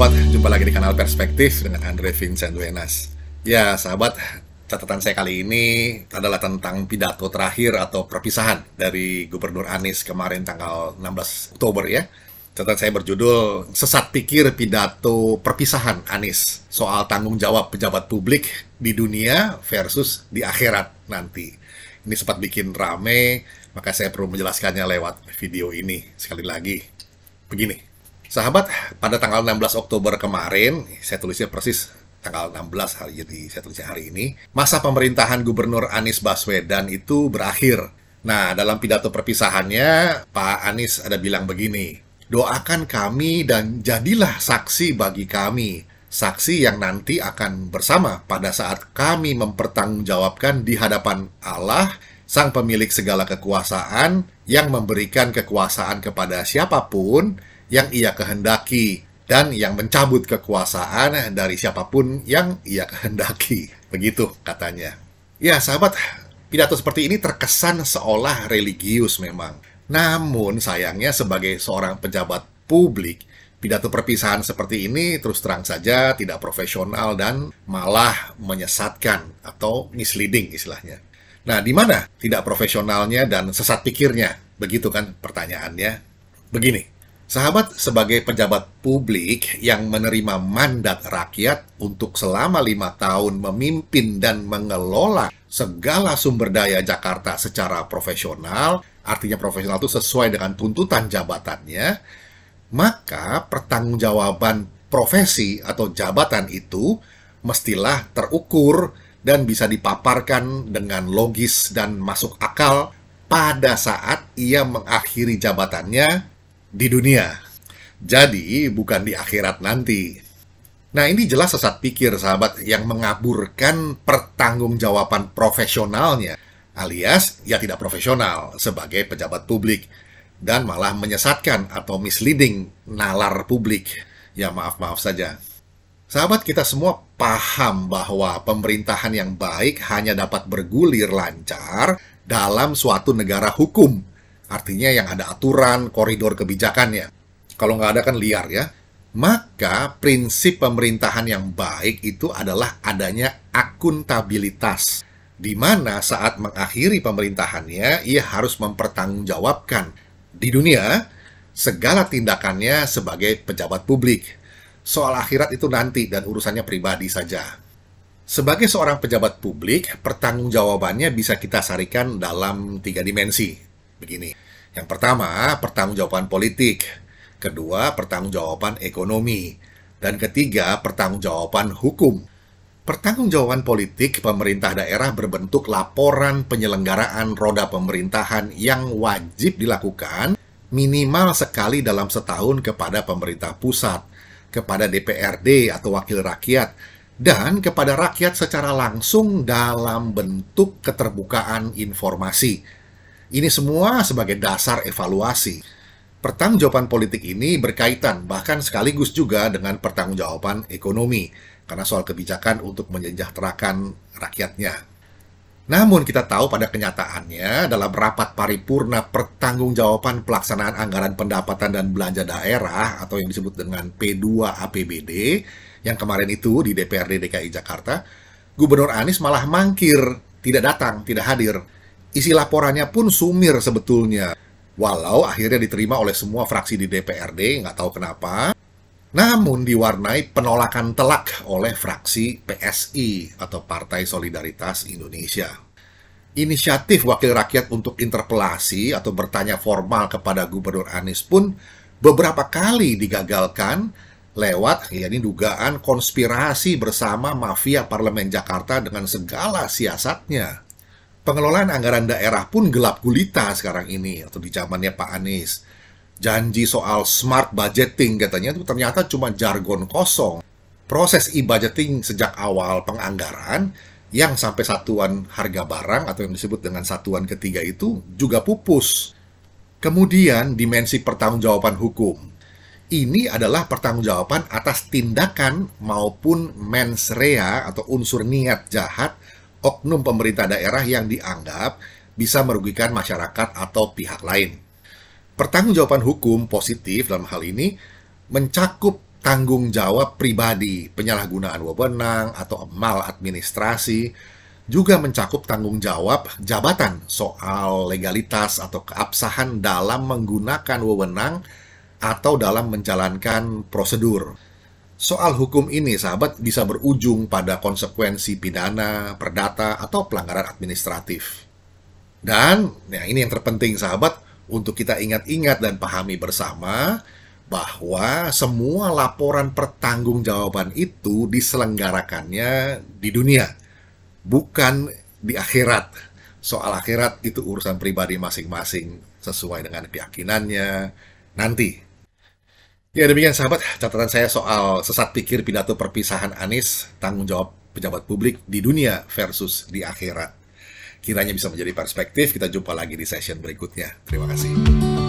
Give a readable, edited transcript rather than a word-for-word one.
sahabat, jumpa lagi di kanal Perspektif dengan Andre Vincent Wenas. Ya, sahabat, catatan saya kali ini adalah tentang pidato terakhir atau perpisahan dari Gubernur Anies kemarin tanggal 16 Oktober ya. Catatan saya berjudul Sesat Pikir Pidato Perpisahan Anies soal tanggung jawab pejabat publik di dunia versus di akhirat nanti. Ini sempat bikin rame, maka saya perlu menjelaskannya lewat video ini. Sekali lagi, begini. Sahabat, pada tanggal 16 Oktober kemarin, saya tulisnya persis tanggal 16 hari, jadi saya tulisnya hari ini, masa pemerintahan Gubernur Anies Baswedan itu berakhir. Nah, dalam pidato perpisahannya, Pak Anies ada bilang begini, doakan kami dan jadilah saksi bagi kami, saksi yang nanti akan bersama pada saat kami mempertanggungjawabkan di hadapan Allah, Sang Pemilik segala kekuasaan, yang memberikan kekuasaan kepada siapapun yang Ia kehendaki, dan yang mencabut kekuasaan dari siapapun yang Ia kehendaki. Begitu katanya. Ya, sahabat, pidato seperti ini terkesan seolah religius memang. Namun, sayangnya sebagai seorang pejabat publik, pidato perpisahan seperti ini terus terang saja tidak profesional dan malah menyesatkan atau misleading istilahnya. Nah, di mana tidak profesionalnya dan sesat pikirnya? Begitu kan pertanyaannya. Begini. Sahabat, sebagai pejabat publik yang menerima mandat rakyat untuk selama 5 tahun memimpin dan mengelola segala sumber daya Jakarta secara profesional, artinya profesional itu sesuai dengan tuntutan jabatannya, maka pertanggungjawaban profesi atau jabatan itu mestilah terukur dan bisa dipaparkan dengan logis dan masuk akal pada saat ia mengakhiri jabatannya di dunia. Jadi, bukan di akhirat nanti. Nah, ini jelas sesat pikir, sahabat, yang mengaburkan pertanggungjawaban profesionalnya, alias ia tidak profesional sebagai pejabat publik, dan malah menyesatkan atau misleading nalar publik. Ya, maaf-maaf saja. Sahabat, kita semua paham bahwa pemerintahan yang baik hanya dapat bergulir lancar dalam suatu negara hukum. Artinya yang ada aturan, koridor kebijakannya. Kalau nggak ada kan liar ya. Maka prinsip pemerintahan yang baik itu adalah adanya akuntabilitas. Di mana saat mengakhiri pemerintahannya, ia harus mempertanggungjawabkan di dunia segala tindakannya sebagai pejabat publik. Soal akhirat itu nanti dan urusannya pribadi saja. Sebagai seorang pejabat publik, pertanggungjawabannya bisa kita sarikan dalam 3 dimensi. Begini, yang pertama, pertanggungjawaban politik. Kedua, pertanggungjawaban ekonomi. Dan ketiga, pertanggungjawaban hukum. Pertanggungjawaban politik pemerintah daerah berbentuk laporan penyelenggaraan roda pemerintahan yang wajib dilakukan minimal sekali dalam setahun kepada pemerintah pusat, kepada DPRD atau wakil rakyat, dan kepada rakyat secara langsung dalam bentuk keterbukaan informasi. Ini semua sebagai dasar evaluasi. Pertanggungjawaban politik ini berkaitan, bahkan sekaligus juga dengan pertanggungjawaban ekonomi, karena soal kebijakan untuk mensejahterakan rakyatnya. Namun kita tahu pada kenyataannya, dalam rapat paripurna pertanggungjawaban pelaksanaan anggaran pendapatan dan belanja daerah, atau yang disebut dengan P2 APBD, yang kemarin itu di DPRD DKI Jakarta, Gubernur Anies malah mangkir, tidak datang, tidak hadir. Isi laporannya pun sumir sebetulnya, walau akhirnya diterima oleh semua fraksi di DPRD, nggak tahu kenapa. Namun diwarnai penolakan telak oleh fraksi PSI atau Partai Solidaritas Indonesia. Inisiatif wakil rakyat untuk interpelasi atau bertanya formal kepada Gubernur Anies pun beberapa kali digagalkan lewat dugaan konspirasi bersama mafia parlemen Jakarta dengan segala siasatnya. Pengelolaan anggaran daerah pun gelap gulita sekarang ini, atau di zamannya Pak Anies. Janji soal smart budgeting katanya itu ternyata cuma jargon kosong. Proses e-budgeting sejak awal penganggaran, yang sampai satuan harga barang atau yang disebut dengan satuan ketiga itu juga pupus. Kemudian dimensi pertanggungjawaban hukum. Ini adalah pertanggungjawaban atas tindakan maupun mens rea atau unsur niat jahat oknum pemerintah daerah yang dianggap bisa merugikan masyarakat atau pihak lain. Pertanggungjawaban hukum positif dalam hal ini mencakup tanggung jawab pribadi, penyalahgunaan wewenang, atau maladministrasi, juga mencakup tanggung jawab jabatan soal legalitas atau keabsahan dalam menggunakan wewenang atau dalam menjalankan prosedur. Soal hukum ini, sahabat, bisa berujung pada konsekuensi pidana, perdata, atau pelanggaran administratif. Dan, ya ini yang terpenting, sahabat, untuk kita ingat-ingat dan pahami bersama, bahwa semua laporan pertanggungjawaban itu diselenggarakannya di dunia, bukan di akhirat. Soal akhirat itu urusan pribadi masing-masing sesuai dengan keyakinannya nanti. Ya, demikian sahabat, catatan saya soal sesat pikir pidato perpisahan Anies, tanggung jawab pejabat publik di dunia versus di akhirat. Kiranya bisa menjadi perspektif. Kita jumpa lagi di session berikutnya. Terima kasih.